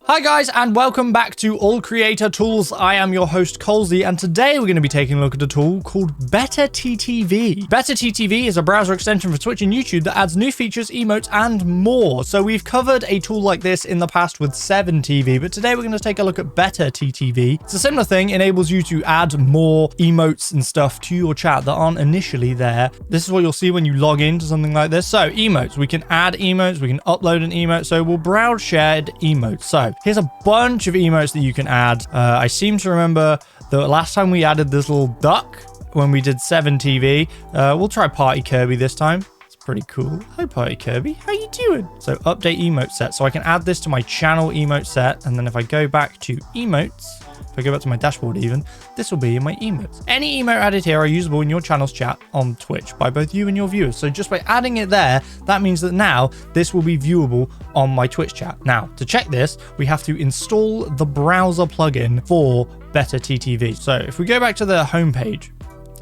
Hi guys, and welcome back to All Creator Tools. I am your host Colsey, and today we're going to be taking a look at a tool called BetterTTV. BetterTTV is a browser extension for Twitch and YouTube that adds new features, emotes, and more. So we've covered a tool like this in the past with 7TV, but today we're going to take a look at BetterTTV. It's a similar thing, enables you to add more emotes and stuff to your chat that aren't initially there. This is what you'll see when you log into something like this. So emotes, we can add emotes, we can upload an emote. So we'll browse shared emotes. So here's a bunch of emotes that you can add. I seem to remember the last time we added this little duck when we did 7TV. We'll try Party Kirby this time. It's pretty cool. Hi, Party Kirby. How you doing? So update emote set. So I can add this to my channel emote set. And then if I go back to emotes, if I go back to my dashboard even, this will be in my emotes. Any emote added here are usable in your channel's chat on Twitch by both you and your viewers. So just by adding it there, that means that now this will be viewable on my Twitch chat. Now, to check this, we have to install the browser plugin for BetterTTV. So if we go back to the homepage,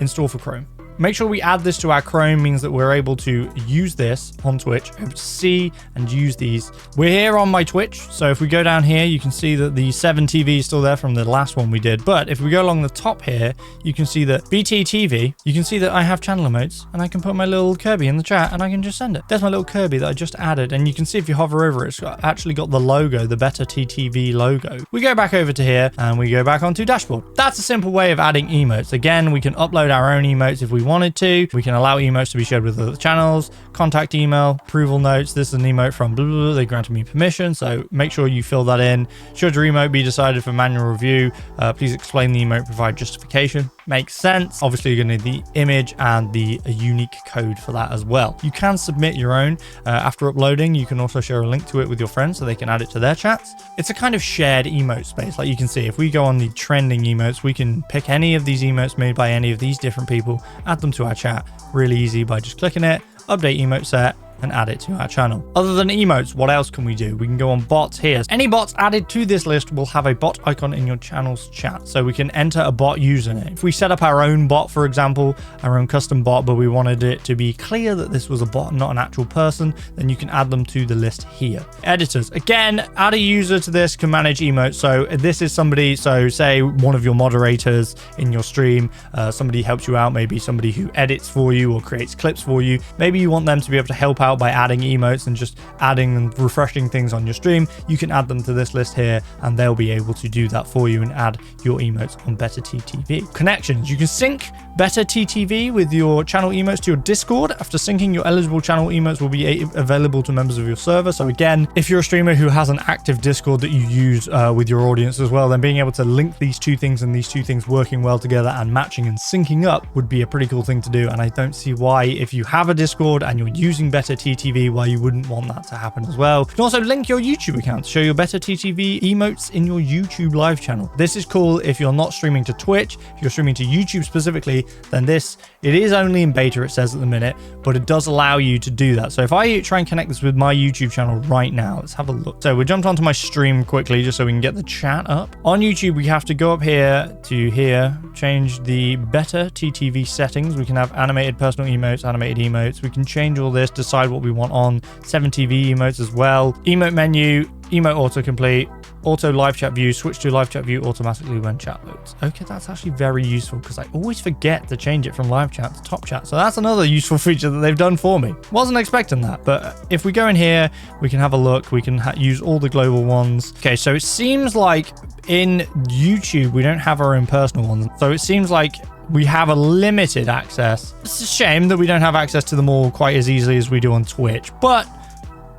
install for Chrome. Make sure we add this to our Chrome, means that we're able to use this on Twitch, able to see and use these. We're here on my Twitch, so if we go down here, you can see that the 7TV is still there from the last one we did. But if we go along the top here, you can see that BTTV, you can see that I have channel emotes, and I can put my little Kirby in the chat, and I can just send it. There's my little Kirby that I just added, and you can see if you hover over it, it's actually got the logo, the BetterTTV logo. We go back over to here, and we go back onto dashboard. That's a simple way of adding emotes. Again, we can upload our own emotes if we wanted to. We can allow emotes to be shared with other channels, contact email, approval notes. This is an emote from blah, blah, blah. They granted me permission, so make sure you fill that in. Should your emote be decided for manual review, please explain the emote, provide justification. Makes sense. Obviously, you're going to need the image and the unique code for that as well. You can submit your own after uploading. You can also share a link to it with your friends so they can add it to their chats. It's a kind of shared emote space. Like you can see, if we go on the trending emotes, we can pick any of these emotes made by any of these different people, add them to our chat. Really easy by just clicking it, update emote set, and add it to our channel. Other than emotes, what else can we do? We can go on bots here. Any bots added to this list will have a bot icon in your channel's chat, so we can enter a bot username. If we set up our own bot, for example, our own custom bot, but we wanted it to be clear that this was a bot, not an actual person, then you can add them to the list here. Editors, again, add a user to this, can manage emotes. So this is somebody, so say one of your moderators in your stream, somebody helps you out, maybe somebody who edits for you or creates clips for you. Maybe you want them to be able to help out by adding emotes and just adding and refreshing things on your stream. You can add them to this list here, and they'll be able to do that for you and add your emotes on BetterTTV. Connections, you can sync BetterTTV with your channel emotes to your Discord. After syncing, your eligible channel emotes will be available to members of your server. So again, if you're a streamer who has an active Discord that you use with your audience as well, then being able to link these two things and these two things working well together and matching and syncing up would be a pretty cool thing to do. And I don't see why, if you have a Discord and you're using BetterTTV, why you wouldn't want that to happen as well. You can also link your YouTube account to show your BetterTTV emotes in your YouTube live channel. This is cool if you're not streaming to Twitch. If you're streaming to YouTube specifically, then it is only in beta, it says at the minute, but it does allow you to do that. So if I try and connect this with my YouTube channel right now, let's have a look. So we jumped onto my stream quickly just so we can get the chat up. On YouTube, we have to go up here to here, change the BetterTTV settings. We can have animated personal emotes, animated emotes. We can change all this, decide what we want on 7TV emotes as well. Emote menu, emote autocomplete, auto live chat view, switch to live chat view automatically when chat loads. Okay, that's actually very useful because I always forget to change it from live chat to top chat. So that's another useful feature that they've done for me. Wasn't expecting that, but if we go in here, we can have a look. We can use all the global ones. Okay, so it seems like in YouTube, we don't have our own personal ones. So it seems like we have a limited access. It's a shame that we don't have access to them all quite as easily as we do on Twitch, but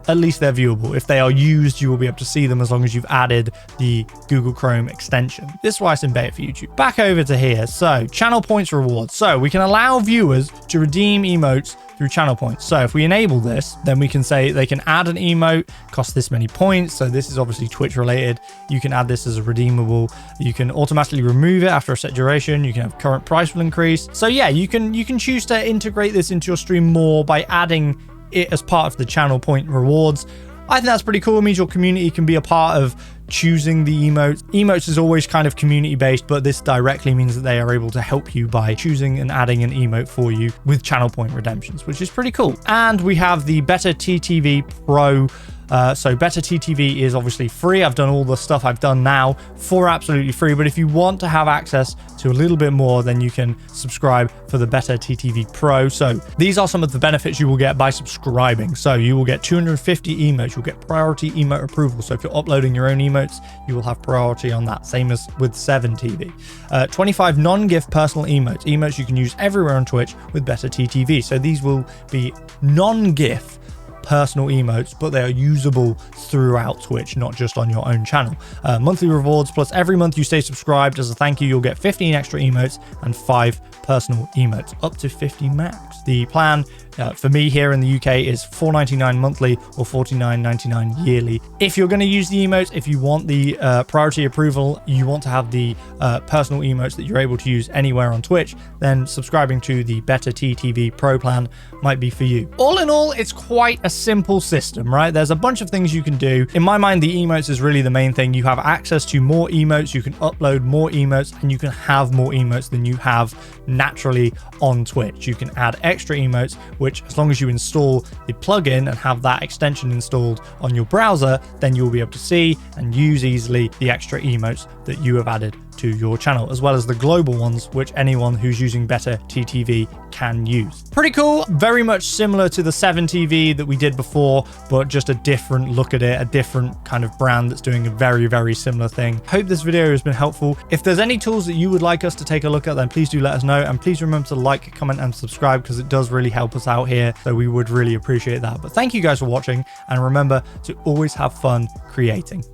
at least they're viewable. If they are used, you will be able to see them as long as you've added the Google Chrome extension. This is why it's in beta for YouTube. Back over to here. So channel points rewards. So we can allow viewers to redeem emotes through channel points. So if we enable this, then we can say they can add an emote, cost this many points. So this is obviously Twitch related. You can add this as a redeemable. You can automatically remove it after a set duration. You can have current price will increase. So yeah, you can choose to integrate this into your stream more by adding it as part of the channel point rewards. I think that's pretty cool. It means your community can be a part of choosing the emotes. Emotes is always kind of community based, but this directly means that they are able to help you by choosing and adding an emote for you with channel point redemptions, which is pretty cool. And we have the BetterTTV Pro So BetterTTV is obviously free. I've done all the stuff I've done now for absolutely free. But if you want to have access to a little bit more, then you can subscribe for the BetterTTV Pro. So these are some of the benefits you will get by subscribing. So you will get 250 emotes. You'll get priority emote approval. So if you're uploading your own emotes, you will have priority on that. Same as with 7TV. 25 non-GIF personal emotes you can use everywhere on Twitch with BetterTTV. So these will be non-GIF personal emotes, but they are usable throughout Twitch, not just on your own channel. Monthly rewards, plus every month you stay subscribed, as a thank you, you'll get 15 extra emotes and 5 personal emotes, up to 50 max. The plan for me here in the UK is $4.99 monthly or $49.99 yearly. If you're going to use the emotes, if you want the priority approval, you want to have the personal emotes that you're able to use anywhere on Twitch, then subscribing to the BetterTTV Pro plan might be for you. All in all, it's quite a simple system, right? There's a bunch of things you can do. In my mind, the emotes is really the main thing. You have access to more emotes, you can upload more emotes, and you can have more emotes than you have naturally on Twitch. You can add extra emotes, which, as long as you install the plugin and have that extension installed on your browser, then you'll be able to see and use easily the extra emotes that you have added to your channel, as well as the global ones, which anyone who's using BetterTTV can use. Pretty cool. Very much similar to the 7TV that we did before, but just a different look at it, a different kind of brand that's doing a very, very similar thing. Hope this video has been helpful. If there's any tools that you would like us to take a look at, then please do let us know. And please remember to like, comment, and subscribe, because it does really help us out here. So we would really appreciate that. But thank you guys for watching, and remember to always have fun creating.